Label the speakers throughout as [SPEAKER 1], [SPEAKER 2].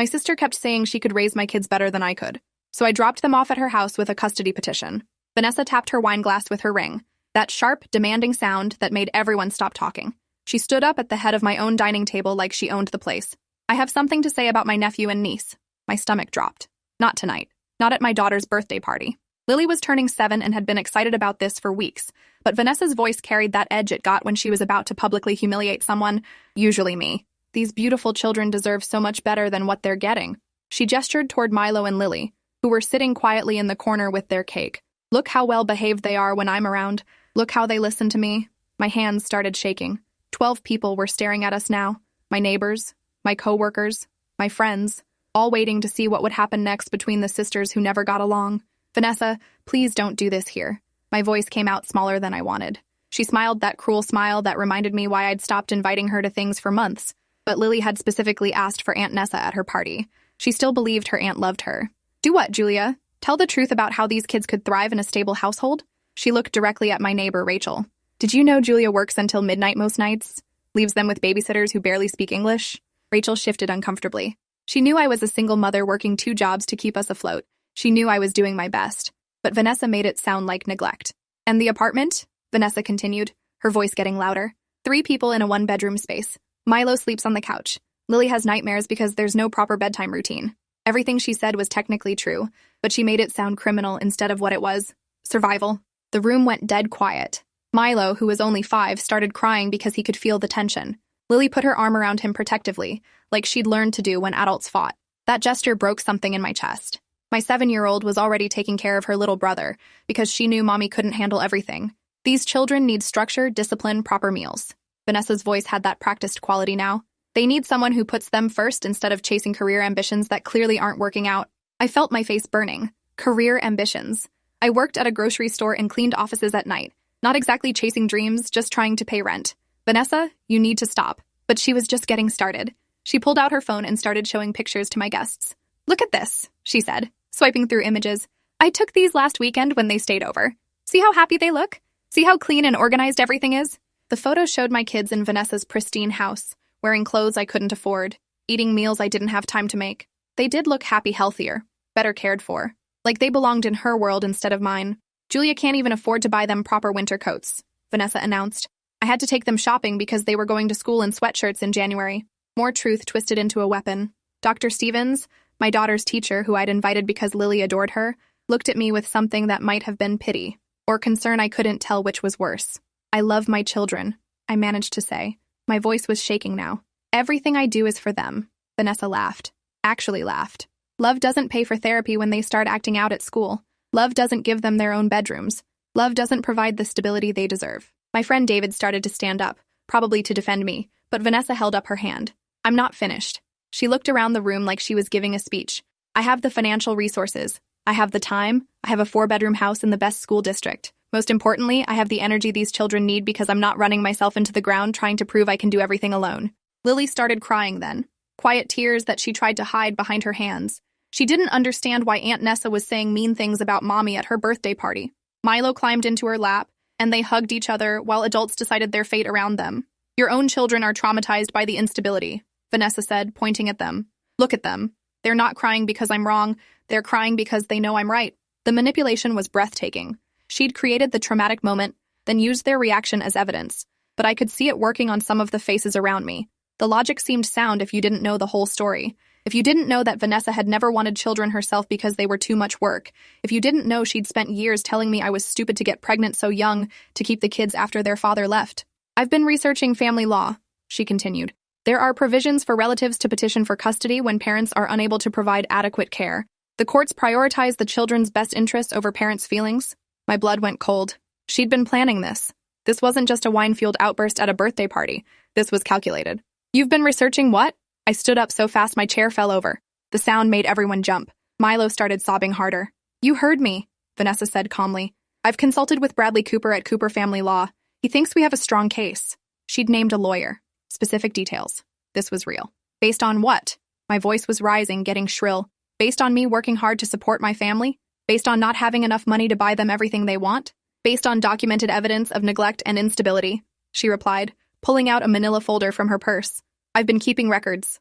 [SPEAKER 1] My sister kept saying she could raise my kids better than I could, so I dropped them off at her house with a custody petition. Vanessa tapped her wine glass with her ring, that sharp, demanding sound that made everyone stop talking. She stood up at the head of my own dining table like she owned the place. I have something to say about my nephew and niece. My stomach dropped. Not tonight. Not at my daughter's birthday party. Lily was turning 7 and had been excited about this for weeks, but Vanessa's voice carried that edge it got when she was about to publicly humiliate someone, usually me. These beautiful children deserve so much better than what they're getting. She gestured toward Milo and Lily, who were sitting quietly in the corner with their cake. Look how well behaved they are when I'm around. Look how they listen to me. My hands started shaking. 12 people were staring at us now. My neighbors, my co-workers, my friends, all waiting to see what would happen next between the sisters who never got along. Vanessa, please don't do this here. My voice came out smaller than I wanted. She smiled that cruel smile that reminded me why I'd stopped inviting her to things for months. But Lily had specifically asked for Aunt Nessa at her party. She still believed her aunt loved her. Do what, Julia? Tell the truth about how these kids could thrive in a stable household? She looked directly at my neighbor, Rachel. Did you know Julia works until midnight most nights? Leaves them with babysitters who barely speak English? Rachel shifted uncomfortably. She knew I was a single mother working 2 jobs to keep us afloat. She knew I was doing my best. But Vanessa made it sound like neglect. And the apartment? Vanessa continued, her voice getting louder. 3 people in a 1-bedroom space. Milo sleeps on the couch. Lily has nightmares because there's no proper bedtime routine. Everything she said was technically true, but she made it sound criminal instead of what it was. Survival. The room went dead quiet. Milo, who was only 5, started crying because he could feel the tension. Lily put her arm around him protectively, like she'd learned to do when adults fought. That gesture broke something in my chest. My 7-year-old was already taking care of her little brother because she knew mommy couldn't handle everything. These children need structure, discipline, proper meals. Vanessa's voice had that practiced quality now. They need someone who puts them first instead of chasing career ambitions that clearly aren't working out. I felt my face burning. Career ambitions. I worked at a grocery store and cleaned offices at night. Not exactly chasing dreams, just trying to pay rent. Vanessa, you need to stop. But she was just getting started. She pulled out her phone and started showing pictures to my guests. Look at this, she said, swiping through images. I took these last weekend when they stayed over. See how happy they look? See how clean and organized everything is? The photo showed my kids in Vanessa's pristine house, wearing clothes I couldn't afford, eating meals I didn't have time to make. They did look happy, healthier, better cared for. Like they belonged in her world instead of mine. Julia can't even afford to buy them proper winter coats, Vanessa announced. I had to take them shopping because they were going to school in sweatshirts in January. More truth twisted into a weapon. Dr. Stevens, my daughter's teacher, who I'd invited because Lily adored her, looked at me with something that might have been pity, or concern. I couldn't tell which was worse. I love my children, I managed to say. My voice was shaking now. Everything I do is for them. Vanessa laughed. Actually laughed. Love doesn't pay for therapy when they start acting out at school. Love doesn't give them their own bedrooms. Love doesn't provide the stability they deserve. My friend David started to stand up, probably to defend me, but Vanessa held up her hand. I'm not finished. She looked around the room like she was giving a speech. I have the financial resources. I have the time. I have a 4-bedroom house in the best school district. Most importantly, I have the energy these children need because I'm not running myself into the ground trying to prove I can do everything alone. Lily started crying then. Quiet tears that she tried to hide behind her hands. She didn't understand why Aunt Nessa was saying mean things about mommy at her birthday party. Milo climbed into her lap, and they hugged each other while adults decided their fate around them. Your own children are traumatized by the instability, Vanessa said, pointing at them. Look at them. They're not crying because I'm wrong. They're crying because they know I'm right. The manipulation was breathtaking. She'd created the traumatic moment, then used their reaction as evidence. But I could see it working on some of the faces around me. The logic seemed sound if you didn't know the whole story. If you didn't know that Vanessa had never wanted children herself because they were too much work. If you didn't know she'd spent years telling me I was stupid to get pregnant so young to keep the kids after their father left. I've been researching family law, she continued. There are provisions for relatives to petition for custody when parents are unable to provide adequate care. The courts prioritize the children's best interests over parents' feelings. My blood went cold. She'd been planning this. This wasn't just a wine-fueled outburst at a birthday party. This was calculated. You've been researching what? I stood up so fast my chair fell over. The sound made everyone jump. Milo started sobbing harder. You heard me, Vanessa said calmly. I've consulted with Bradley Cooper at Cooper Family Law. He thinks we have a strong case. She'd named a lawyer. Specific details. This was real. Based on what? My voice was rising, getting shrill. Based on me working hard to support my family? Based on not having enough money to buy them everything they want? Based on documented evidence of neglect and instability? She replied, pulling out a manila folder from her purse. I've been keeping records.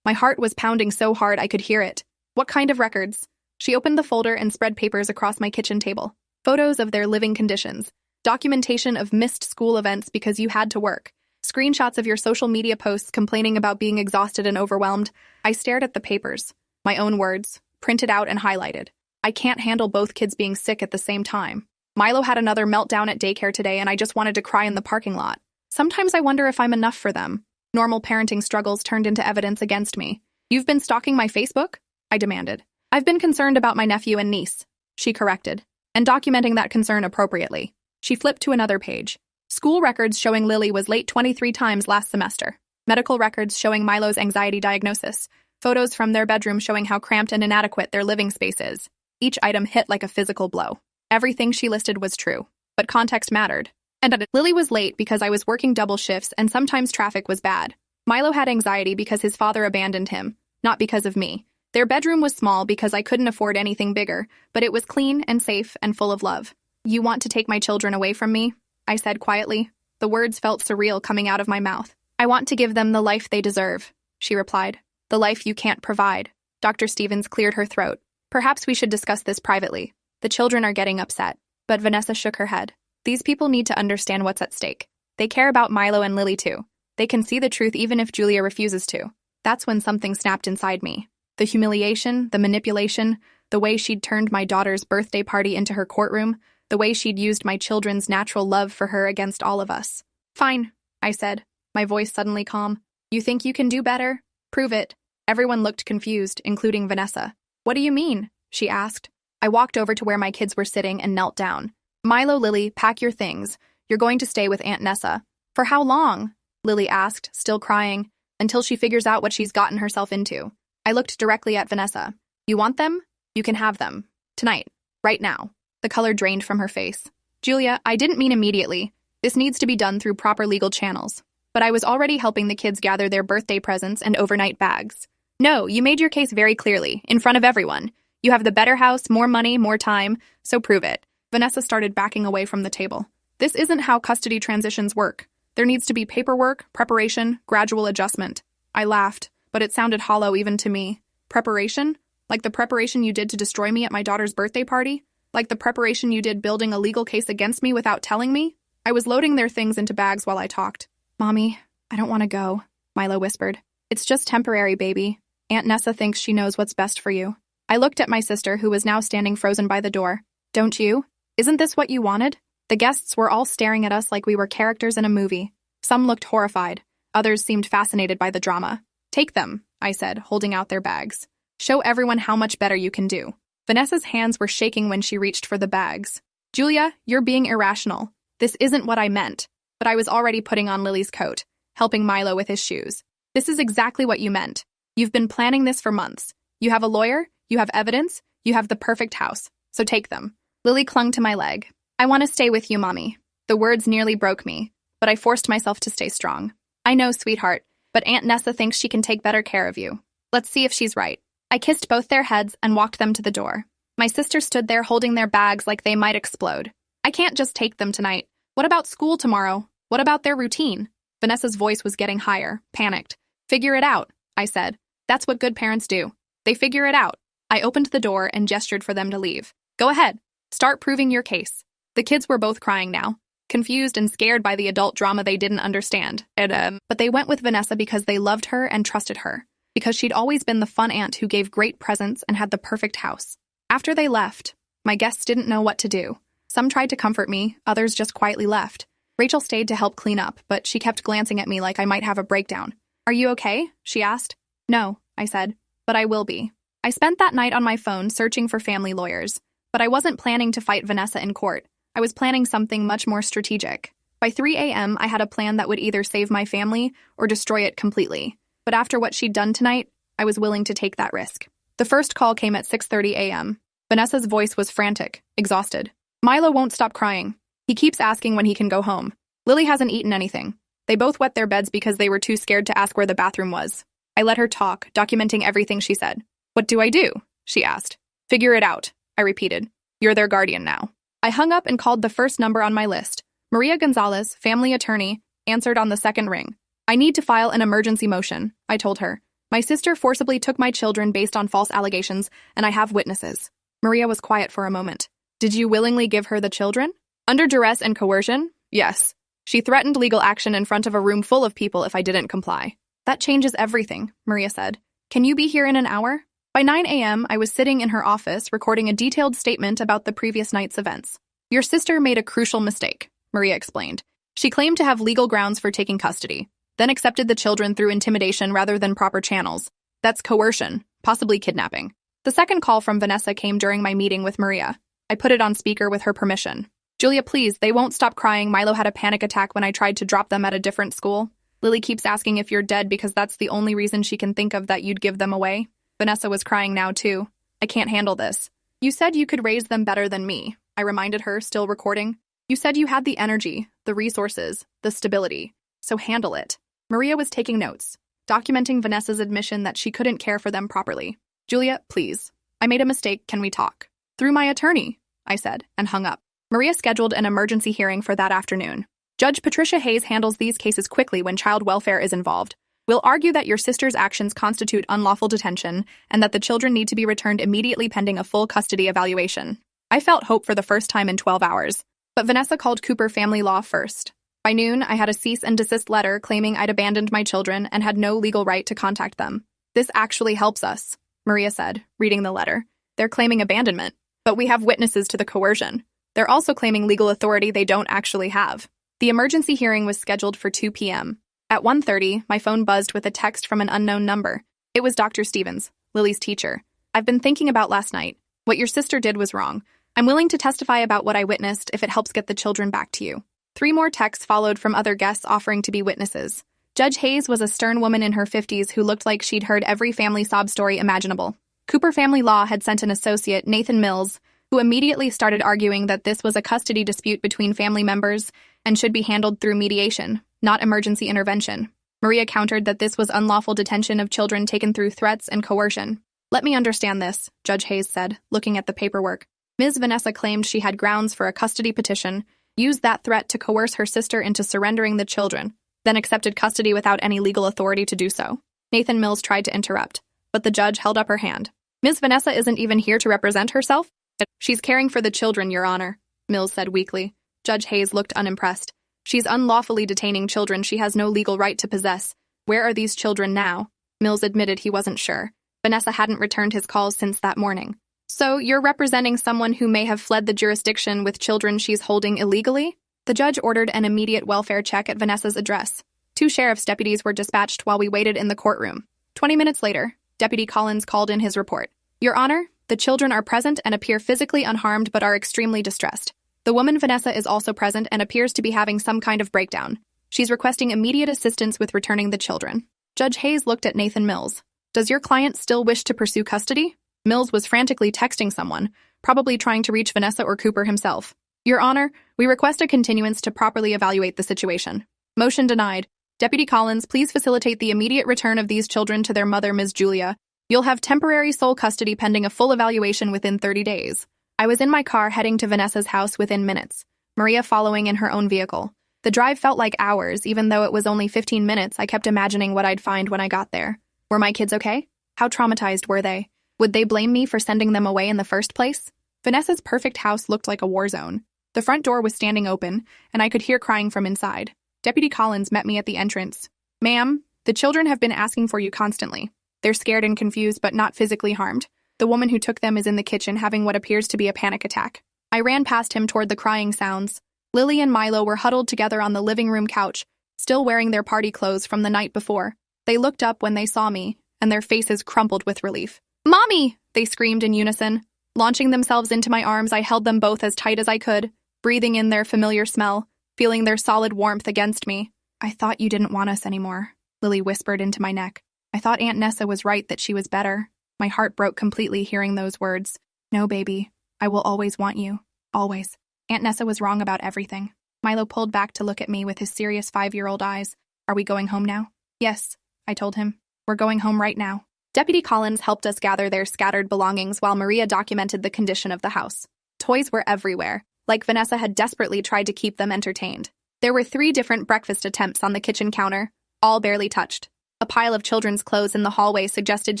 [SPEAKER 1] My heart was pounding so hard I could hear it. What kind of records? She opened the folder and spread papers across my kitchen table. Photos of their living conditions. Documentation of missed school events because you had to work. Screenshots of your social media posts complaining about being exhausted and overwhelmed. I stared at the papers. My own words, printed out and highlighted. I can't handle both kids being sick at the same time. Milo had another meltdown at daycare today and I just wanted to cry in the parking lot. Sometimes I wonder if I'm enough for them. Normal parenting struggles turned into evidence against me. You've been stalking my Facebook? I demanded. I've been concerned about my nephew and niece, she corrected, and documenting that concern appropriately. She flipped to another page. School records showing Lily was late 23 times last semester. Medical records showing Milo's anxiety diagnosis. Photos from their bedroom showing how cramped and inadequate their living space is. Each item hit like a physical blow. Everything she listed was true, but context mattered. And Lily was late because I was working double shifts and sometimes traffic was bad. Milo had anxiety because his father abandoned him, not because of me. Their bedroom was small because I couldn't afford anything bigger, but it was clean and safe and full of love. You want to take my children away from me? I said quietly. The words felt surreal coming out of my mouth. I want to give them the life they deserve, she replied. The life you can't provide. Dr. Stevens cleared her throat. Perhaps we should discuss this privately. The children are getting upset. But Vanessa shook her head. These people need to understand what's at stake. They care about Milo and Lily too. They can see the truth even if Julia refuses to. That's when something snapped inside me. The humiliation, the manipulation, the way she'd turned my daughter's birthday party into her courtroom, the way she'd used my children's natural love for her against all of us. Fine, I said, my voice suddenly calm. You think you can do better? Prove it. Everyone looked confused, including Vanessa. What do you mean? She asked. I walked over to where my kids were sitting and knelt down. Milo, Lily, pack your things. You're going to stay with Aunt Nessa. For how long? Lily asked, still crying, until she figures out what she's gotten herself into. I looked directly at Vanessa. You want them? You can have them. Tonight. Right now. The color drained from her face. Julia, I didn't mean immediately. This needs to be done through proper legal channels. But I was already helping the kids gather their birthday presents and overnight bags. No, you made your case very clearly, in front of everyone. You have the better house, more money, more time, so prove it. Vanessa started backing away from the table. This isn't how custody transitions work. There needs to be paperwork, preparation, gradual adjustment. I laughed, but it sounded hollow even to me. Preparation? Like the preparation you did to destroy me at my daughter's birthday party? Like the preparation you did building a legal case against me without telling me? I was loading their things into bags while I talked. Mommy, I don't want to go, Milo whispered. It's just temporary, baby. Aunt Nessa thinks she knows what's best for you. I looked at my sister, who was now standing frozen by the door. Don't you? Isn't this what you wanted? The guests were all staring at us like we were characters in a movie. Some looked horrified. Others seemed fascinated by the drama. Take them, I said, holding out their bags. Show everyone how much better you can do. Vanessa's hands were shaking when she reached for the bags. Julia, you're being irrational. This isn't what I meant. But I was already putting on Lily's coat, helping Milo with his shoes. This is exactly what you meant. You've been planning this for months. You have a lawyer, you have evidence, you have the perfect house. So take them. Lily clung to my leg. I want to stay with you, Mommy. The words nearly broke me, but I forced myself to stay strong. I know, sweetheart, but Aunt Nessa thinks she can take better care of you. Let's see if she's right. I kissed both their heads and walked them to the door. My sister stood there holding their bags like they might explode. I can't just take them tonight. What about school tomorrow? What about their routine? Vanessa's voice was getting higher, panicked. Figure it out, I said. That's what good parents do. They figure it out. I opened the door and gestured for them to leave. Go ahead. Start proving your case. The kids were both crying now, confused and scared by the adult drama they didn't understand. But they went with Vanessa because they loved her and trusted her, because she'd always been the fun aunt who gave great presents and had the perfect house. After they left, my guests didn't know what to do. Some tried to comfort me, others just quietly left. Rachel stayed to help clean up, but she kept glancing at me like I might have a breakdown. Are you okay? She asked. No, I said, but I will be. I spent that night on my phone searching for family lawyers, but I wasn't planning to fight Vanessa in court. I was planning something much more strategic. By 3 a.m., I had a plan that would either save my family or destroy it completely. But after what she'd done tonight, I was willing to take that risk. The first call came at 6:30 a.m. Vanessa's voice was frantic, exhausted. Milo won't stop crying. He keeps asking when he can go home. Lily hasn't eaten anything. They both wet their beds because they were too scared to ask where the bathroom was. I let her talk, documenting everything she said. What do I do? She asked. Figure it out, I repeated. You're their guardian now. I hung up and called the first number on my list. Maria Gonzalez, family attorney, answered on the second ring. I need to file an emergency motion, I told her. My sister forcibly took my children based on false allegations, and I have witnesses. Maria was quiet for a moment. Did you willingly give her the children? Under duress and coercion? Yes. She threatened legal action in front of a room full of people if I didn't comply. That changes everything, Maria said. Can you be here in an hour? By 9 a.m., I was sitting in her office recording a detailed statement about the previous night's events. Your sister made a crucial mistake, Maria explained. She claimed to have legal grounds for taking custody, then accepted the children through intimidation rather than proper channels. That's coercion, possibly kidnapping. The second call from Vanessa came during my meeting with Maria. I put it on speaker with her permission. Julia, please, they won't stop crying. Milo had a panic attack when I tried to drop them at a different school. Lily keeps asking if you're dead because that's the only reason she can think of that you'd give them away. Vanessa was crying now, too. I can't handle this. You said you could raise them better than me, I reminded her, still recording. You said you had the energy, the resources, the stability. So handle it. Maria was taking notes, documenting Vanessa's admission that she couldn't care for them properly. Julia, please. I made a mistake. Can we talk? Through my attorney, I said, and hung up. Maria scheduled an emergency hearing for that afternoon. Judge Patricia Hayes handles these cases quickly when child welfare is involved. We'll argue that your sister's actions constitute unlawful detention and that the children need to be returned immediately pending a full custody evaluation. I felt hope for the first time in 12 hours, but Vanessa called Cooper Family Law first. By noon, I had a cease and desist letter claiming I'd abandoned my children and had no legal right to contact them. This actually helps us, Maria said, reading the letter. They're claiming abandonment, but we have witnesses to the coercion. They're also claiming legal authority they don't actually have. The emergency hearing was scheduled for 2 p.m. At 1:30, my phone buzzed with a text from an unknown number. It was Dr. Stevens, Lily's teacher. I've been thinking about last night. What your sister did was wrong. I'm willing to testify about what I witnessed if it helps get the children back to you. 3 more texts followed from other guests offering to be witnesses. Judge Hayes was a stern woman in her 50s who looked like she'd heard every family sob story imaginable. Cooper Family Law had sent an associate, Nathan Mills, who immediately started arguing that this was a custody dispute between family members and should be handled through mediation, not emergency intervention. Maria countered that this was unlawful detention of children taken through threats and coercion. Let me understand this, Judge Hayes said, looking at the paperwork. Ms. Vanessa claimed she had grounds for a custody petition, used that threat to coerce her sister into surrendering the children, then accepted custody without any legal authority to do so. Nathan Mills tried to interrupt, but the judge held up her hand. Ms. Vanessa isn't even here to represent herself? She's caring for the children, Your Honor, Mills said weakly. Judge Hayes looked unimpressed. She's unlawfully detaining children she has no legal right to possess. Where are these children now? Mills admitted he wasn't sure. Vanessa hadn't returned his calls since that morning. So you're representing someone who may have fled the jurisdiction with children she's holding illegally? The judge ordered an immediate welfare check at Vanessa's address. 2 sheriff's deputies were dispatched while we waited in the courtroom. 20 minutes later, Deputy Collins called in his report. Your Honor, the children are present and appear physically unharmed but are extremely distressed. The woman Vanessa is also present and appears to be having some kind of breakdown. She's requesting immediate assistance with returning the children. Judge Hayes looked at Nathan Mills. Does your client still wish to pursue custody? Mills was frantically texting someone, probably trying to reach Vanessa or Cooper himself. Your Honor, we request a continuance to properly evaluate the situation. Motion denied. Deputy Collins, please facilitate the immediate return of these children to their mother, Ms. Julia. You'll have temporary sole custody pending a full evaluation within 30 days. I was in my car heading to Vanessa's house within minutes, Maria following in her own vehicle. The drive felt like hours, even though it was only 15 minutes. I kept imagining what I'd find when I got there. Were my kids okay? How traumatized were they? Would they blame me for sending them away in the first place? Vanessa's perfect house looked like a war zone. The front door was standing open, and I could hear crying from inside. Deputy Collins met me at the entrance. Ma'am, the children have been asking for you constantly. They're scared and confused, but not physically harmed. The woman who took them is in the kitchen having what appears to be a panic attack. I ran past him toward the crying sounds. Lily and Milo were huddled together on the living room couch, still wearing their party clothes from the night before. They looked up when they saw me, and their faces crumpled with relief. Mommy! They screamed in unison. Launching themselves into my arms, I held them both as tight as I could, breathing in their familiar smell, feeling their solid warmth against me. I thought you didn't want us anymore, Lily whispered into my neck. I thought Aunt Nessa was right that she was better. My heart broke completely hearing those words. No, baby. I will always want you. Always. Aunt Nessa was wrong about everything. Milo pulled back to look at me with his serious 5-year-old eyes. Are we going home now? Yes, I told him. We're going home right now. Deputy Collins helped us gather their scattered belongings while Maria documented the condition of the house. Toys were everywhere, like Vanessa had desperately tried to keep them entertained. There were 3 different breakfast attempts on the kitchen counter, all barely touched. A pile of children's clothes in the hallway suggested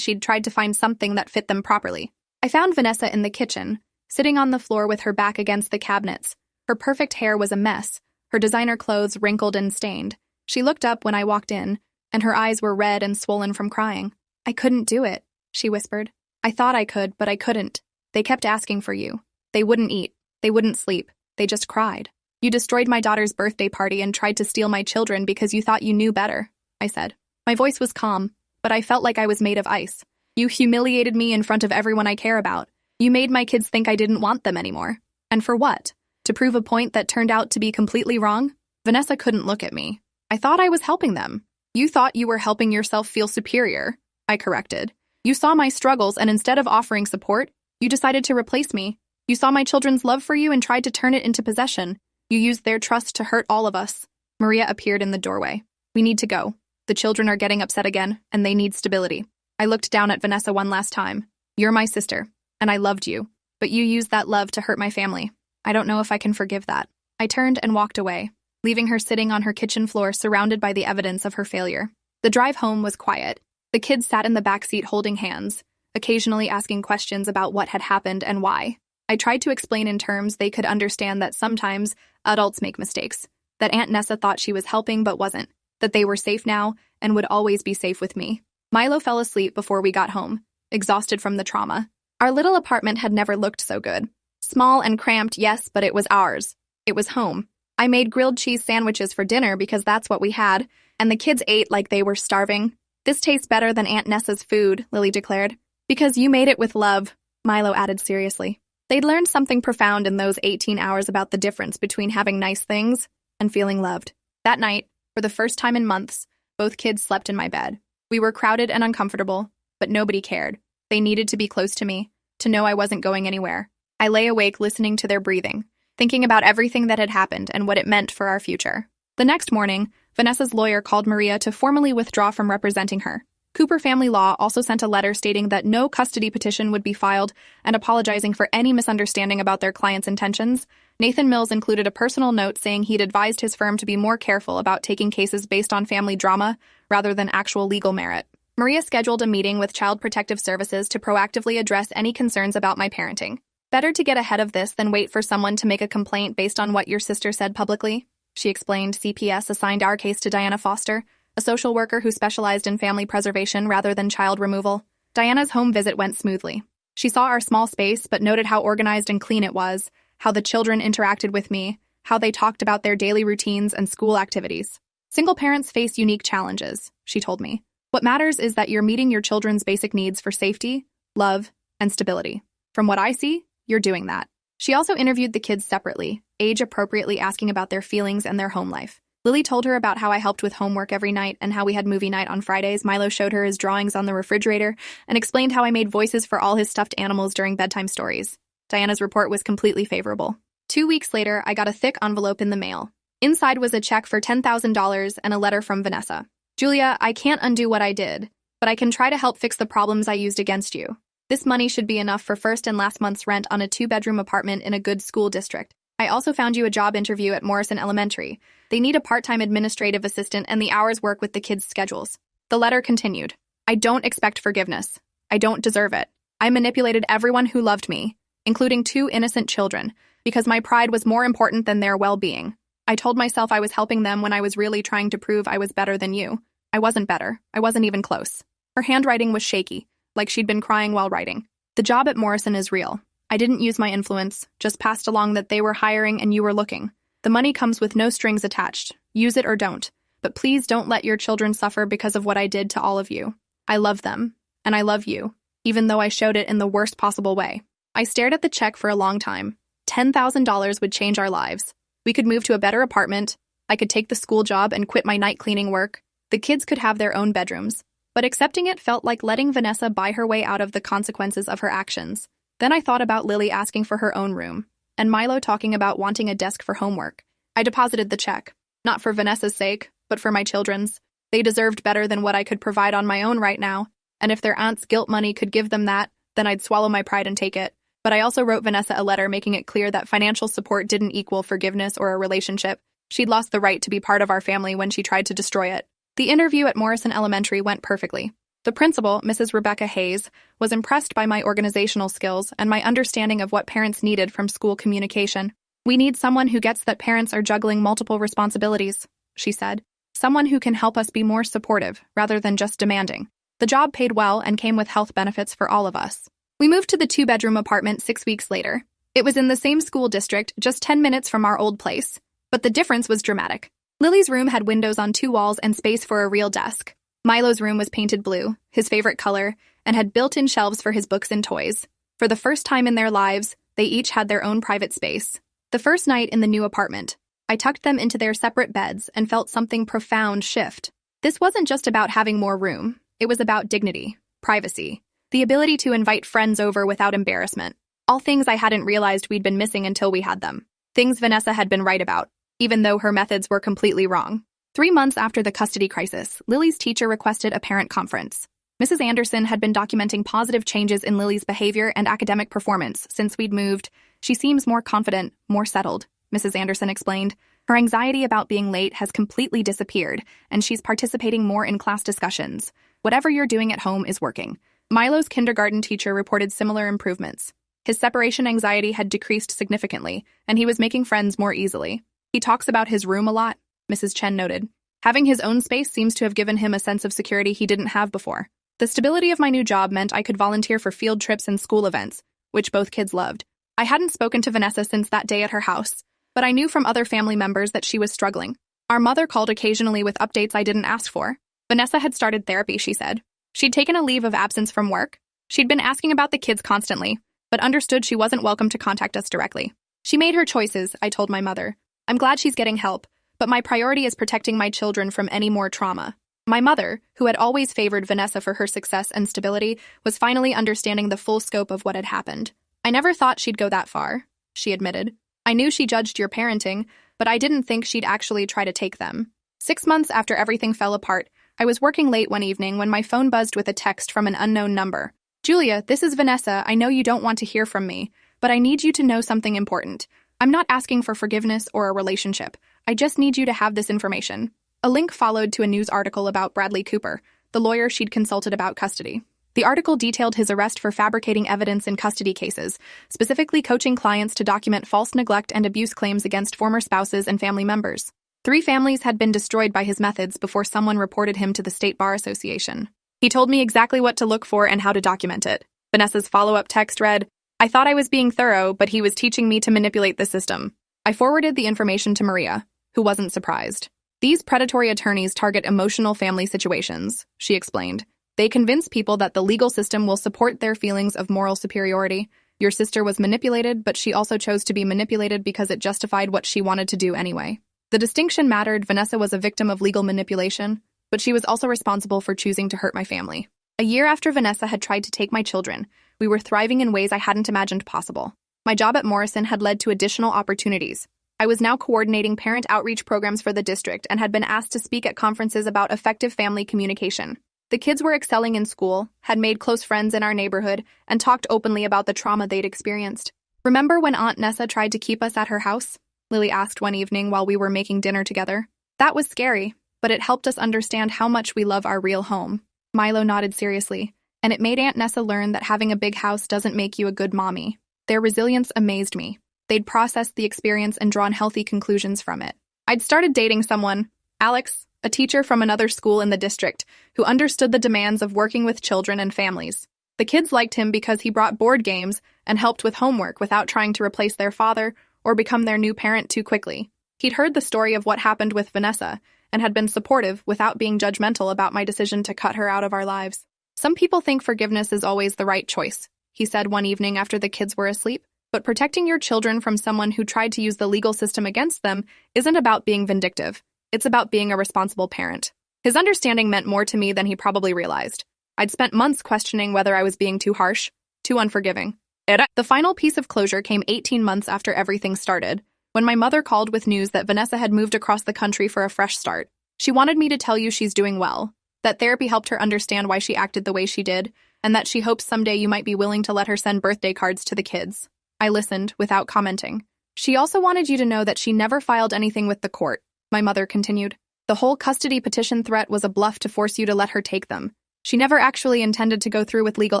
[SPEAKER 1] she'd tried to find something that fit them properly. I found Vanessa in the kitchen, sitting on the floor with her back against the cabinets. Her perfect hair was a mess, her designer clothes wrinkled and stained. She looked up when I walked in, and her eyes were red and swollen from crying. "I couldn't do it," she whispered. "I thought I could, but I couldn't. They kept asking for you. They wouldn't eat. They wouldn't sleep. They just cried. You destroyed my daughter's birthday party and tried to steal my children because you thought you knew better," I said. My voice was calm, but I felt like I was made of ice. "You humiliated me in front of everyone I care about. You made my kids think I didn't want them anymore. And for what? To prove a point that turned out to be completely wrong?" Vanessa couldn't look at me. "I thought I was helping them." "You thought you were helping yourself feel superior," I corrected. "You saw my struggles, and instead of offering support, you decided to replace me. You saw my children's love for you and tried to turn it into possession. You used their trust to hurt all of us." Maria appeared in the doorway. "We need to go. The children are getting upset again, and they need stability." I looked down at Vanessa one last time. "You're my sister, and I loved you, but you used that love to hurt my family. I don't know if I can forgive that." I turned and walked away, leaving her sitting on her kitchen floor surrounded by the evidence of her failure. The drive home was quiet. The kids sat in the back seat holding hands, occasionally asking questions about what had happened and why. I tried to explain in terms they could understand that sometimes adults make mistakes, that Aunt Nessa thought she was helping but wasn't, that they were safe now and would always be safe with me. Milo fell asleep before we got home, exhausted from the trauma. Our little apartment had never looked so good. Small and cramped, yes, but it was ours. It was home. I made grilled cheese sandwiches for dinner because that's what we had, and the kids ate like they were starving. "This tastes better than Aunt Nessa's food," Lily declared. "Because you made it with love," Milo added seriously. They'd learned something profound in those 18 hours about the difference between having nice things and feeling loved. That night, for the first time in months, both kids slept in my bed. We were crowded and uncomfortable, but nobody cared. They needed to be close to me, to know I wasn't going anywhere. I lay awake listening to their breathing, thinking about everything that had happened and what it meant for our future. The next morning, Vanessa's lawyer called Maria to formally withdraw from representing her. Cooper Family Law also sent a letter stating that no custody petition would be filed and apologizing for any misunderstanding about their client's intentions. Nathan Mills included a personal note saying he'd advised his firm to be more careful about taking cases based on family drama rather than actual legal merit. Maria scheduled a meeting with Child Protective Services to proactively address any concerns about my parenting. "Better to get ahead of this than wait for someone to make a complaint based on what your sister said publicly," she explained. CPS assigned our case to Diana Foster, a social worker who specialized in family preservation rather than child removal. Diana's home visit went smoothly. She saw our small space but noted how organized and clean it was, how the children interacted with me, how they talked about their daily routines and school activities. "Single parents face unique challenges," she told me. "What matters is that you're meeting your children's basic needs for safety, love, and stability. From what I see, you're doing that." She also interviewed the kids separately, age-appropriately asking about their feelings and their home life. Lily told her about how I helped with homework every night and how we had movie night on Fridays. Milo showed her his drawings on the refrigerator and explained how I made voices for all his stuffed animals during bedtime stories. Diana's report was completely favorable. 2 weeks later, I got a thick envelope in the mail. Inside was a check for $10,000 and a letter from Vanessa. "Julia, I can't undo what I did, but I can try to help fix the problems I used against you. This money should be enough for first and last month's rent on a 2-bedroom apartment in a good school district. I also found you a job interview at Morrison Elementary. They need a part-time administrative assistant and the hours work with the kids' schedules." The letter continued. "I don't expect forgiveness. I don't deserve it. I manipulated everyone who loved me, including 2 innocent children, because my pride was more important than their well-being. I told myself I was helping them when I was really trying to prove I was better than you. I wasn't better. I wasn't even close." Her handwriting was shaky, like she'd been crying while writing. "The job at Morrison is real. I didn't use my influence, just passed along that they were hiring and you were looking. The money comes with no strings attached. Use it or don't. But please don't let your children suffer because of what I did to all of you. I love them, and I love you, even though I showed it in the worst possible way." I stared at the check for a long time. $10,000 would change our lives. We could move to a better apartment. I could take the school job and quit my night cleaning work. The kids could have their own bedrooms. But accepting it felt like letting Vanessa buy her way out of the consequences of her actions. Then I thought about Lily asking for her own room, and Milo talking about wanting a desk for homework. I deposited the check, not for Vanessa's sake, but for my children's. They deserved better than what I could provide on my own right now, and if their aunt's guilt money could give them that, then I'd swallow my pride and take it. But I also wrote Vanessa a letter making it clear that financial support didn't equal forgiveness or a relationship. She'd lost the right to be part of our family when she tried to destroy it. The interview at Morrison Elementary went perfectly. The principal, Mrs. Rebecca Hayes, was impressed by my organizational skills and my understanding of what parents needed from school communication. "We need someone who gets that parents are juggling multiple responsibilities," she said. "Someone who can help us be more supportive rather than just demanding." The job paid well and came with health benefits for all of us. We moved to the 2-bedroom apartment 6 weeks later. It was in the same school district, just 10 minutes from our old place. But the difference was dramatic. Lily's room had windows on 2 walls and space for a real desk. Milo's room was painted blue, his favorite color, and had built-in shelves for his books and toys. For the first time in their lives, they each had their own private space. The first night in the new apartment, I tucked them into their separate beds and felt something profound shift. This wasn't just about having more room. It was about dignity, privacy, the ability to invite friends over without embarrassment. All things I hadn't realized we'd been missing until we had them. Things Vanessa had been right about, even though her methods were completely wrong. 3 months after the custody crisis, Lily's teacher requested a parent conference. Mrs. Anderson had been documenting positive changes in Lily's behavior and academic performance since we'd moved. "She seems more confident, more settled," Mrs. Anderson explained. "Her anxiety about being late has completely disappeared, and she's participating more in class discussions. Whatever you're doing at home is working." Milo's kindergarten teacher reported similar improvements. His separation anxiety had decreased significantly, and he was making friends more easily. "He talks about his room a lot," Mrs. Chen noted. "Having his own space seems to have given him a sense of security he didn't have before." The stability of my new job meant I could volunteer for field trips and school events, which both kids loved. I hadn't spoken to Vanessa since that day at her house, but I knew from other family members that she was struggling. Our mother called occasionally with updates I didn't ask for. Vanessa had started therapy, she said. She'd taken a leave of absence from work. She'd been asking about the kids constantly, but understood she wasn't welcome to contact us directly. "She made her choices," I told my mother. "I'm glad she's getting help, but my priority is protecting my children from any more trauma." My mother, who had always favored Vanessa for her success and stability, was finally understanding the full scope of what had happened. "I never thought she'd go that far," she admitted. "I knew she judged your parenting, but I didn't think she'd actually try to take them." 6 months after everything fell apart, I was working late one evening when my phone buzzed with a text from an unknown number. "Julia, this is Vanessa. I know you don't want to hear from me, but I need you to know something important. I'm not asking for forgiveness or a relationship. I just need you to have this information." A link followed to a news article about Bradley Cooper, the lawyer she'd consulted about custody. The article detailed his arrest for fabricating evidence in custody cases, specifically coaching clients to document false neglect and abuse claims against former spouses and family members. 3 families had been destroyed by his methods before someone reported him to the State Bar Association. He told me exactly what to look for and how to document it. Vanessa's follow-up text read, "I thought I was being thorough, but he was teaching me to manipulate the system." I forwarded the information to Maria, who wasn't surprised. "These predatory attorneys target emotional family situations," she explained. "They convince people that the legal system will support their feelings of moral superiority. Your sister was manipulated, but she also chose to be manipulated because it justified what she wanted to do anyway." The distinction mattered. Vanessa was a victim of legal manipulation, but she was also responsible for choosing to hurt my family. A year after Vanessa had tried to take my children, we were thriving in ways I hadn't imagined possible. My job at Morrison had led to additional opportunities. I was now coordinating parent outreach programs for the district and had been asked to speak at conferences about effective family communication. The kids were excelling in school, had made close friends in our neighborhood, and talked openly about the trauma they'd experienced. "Remember when Aunt Nessa tried to keep us at her house?" Lily asked one evening while we were making dinner together. "That was scary, but it helped us understand how much we love our real home." Milo nodded seriously, and it made Aunt Nessa learn that having a big house doesn't make you a good mommy. Their resilience amazed me. They'd processed the experience and drawn healthy conclusions from it. I'd started dating someone, Alex, a teacher from another school in the district, who understood the demands of working with children and families. The kids liked him because he brought board games and helped with homework without trying to replace their father or become their new parent too quickly. He'd heard the story of what happened with Vanessa and had been supportive without being judgmental about my decision to cut her out of our lives. "Some people think forgiveness is always the right choice," he said one evening after the kids were asleep. "But protecting your children from someone who tried to use the legal system against them isn't about being vindictive. It's about being a responsible parent." His understanding meant more to me than he probably realized. I'd spent months questioning whether I was being too harsh, too unforgiving. The final piece of closure came 18 months after everything started, when my mother called with news that Vanessa had moved across the country for a fresh start. "She wanted me to tell you she's doing well, that therapy helped her understand why she acted the way she did, and that she hopes someday you might be willing to let her send birthday cards to the kids." I listened, without commenting. "She also wanted you to know that she never filed anything with the court," my mother continued. The whole custody petition threat was a bluff to force you to let her take them. She never actually intended to go through with legal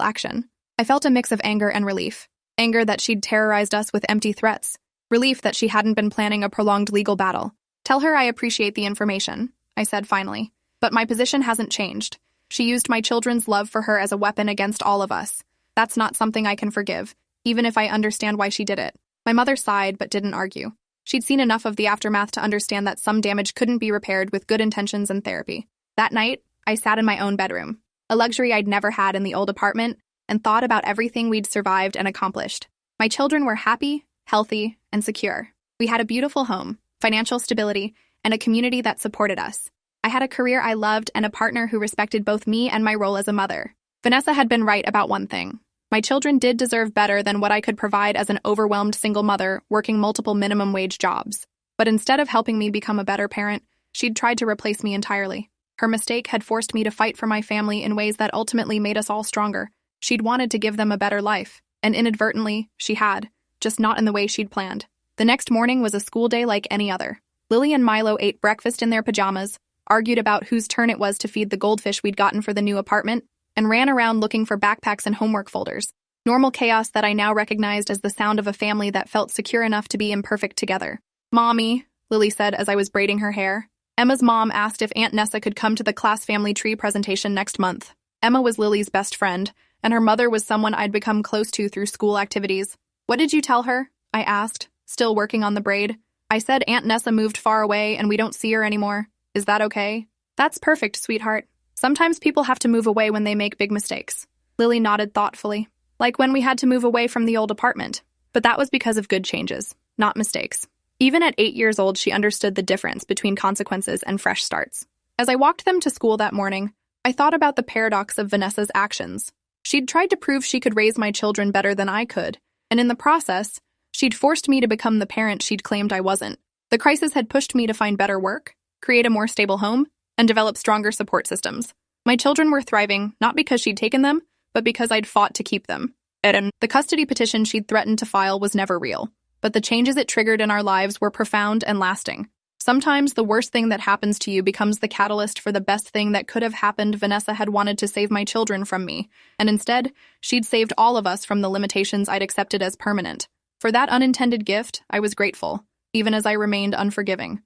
[SPEAKER 1] action. I felt a mix of anger and relief. Anger that she'd terrorized us with empty threats. Relief that she hadn't been planning a prolonged legal battle. Tell her I appreciate the information, I said finally. But my position hasn't changed. She used my children's love for her as a weapon against all of us. That's not something I can forgive, even if I understand why she did it. My mother sighed but didn't argue. She'd seen enough of the aftermath to understand that some damage couldn't be repaired with good intentions and therapy. That night, I sat in my own bedroom, a luxury I'd never had in the old apartment, and thought about everything we'd survived and accomplished. My children were happy, healthy, and secure. We had a beautiful home, financial stability, and a community that supported us. I had a career I loved and a partner who respected both me and my role as a mother. Vanessa had been right about one thing. My children did deserve better than what I could provide as an overwhelmed single mother working multiple minimum wage jobs. But instead of helping me become a better parent, she'd tried to replace me entirely. Her mistake had forced me to fight for my family in ways that ultimately made us all stronger. She'd wanted to give them a better life, and inadvertently, she had, just not in the way she'd planned. The next morning was a school day like any other. Lily and Milo ate breakfast in their pajamas, argued about whose turn it was to feed the goldfish we'd gotten for the new apartment, and ran around looking for backpacks and homework folders. Normal chaos that I now recognized as the sound of a family that felt secure enough to be imperfect together. "Mommy," Lily said as I was braiding her hair. Emma's mom asked if Aunt Nessa could come to the class family tree presentation next month. Emma was Lily's best friend, and her mother was someone I'd become close to through school activities. "What did you tell her?" I asked, still working on the braid. "I said Aunt Nessa moved far away and we don't see her anymore. Is that okay?" "That's perfect, sweetheart. Sometimes people have to move away when they make big mistakes." Lily nodded thoughtfully. "Like when we had to move away from the old apartment. But that was because of good changes, not mistakes." Even at 8 years old, she understood the difference between consequences and fresh starts. As I walked them to school that morning, I thought about the paradox of Vanessa's actions. She'd tried to prove she could raise my children better than I could, and in the process, she'd forced me to become the parent she'd claimed I wasn't. The crisis had pushed me to find better work, create a more stable home, and develop stronger support systems. My children were thriving, not because she'd taken them, but because I'd fought to keep them. And the custody petition she'd threatened to file was never real, but the changes it triggered in our lives were profound and lasting. Sometimes the worst thing that happens to you becomes the catalyst for the best thing that could have happened. Vanessa had wanted to save my children from me, and instead, she'd saved all of us from the limitations I'd accepted as permanent. For that unintended gift, I was grateful, even as I remained unforgiving.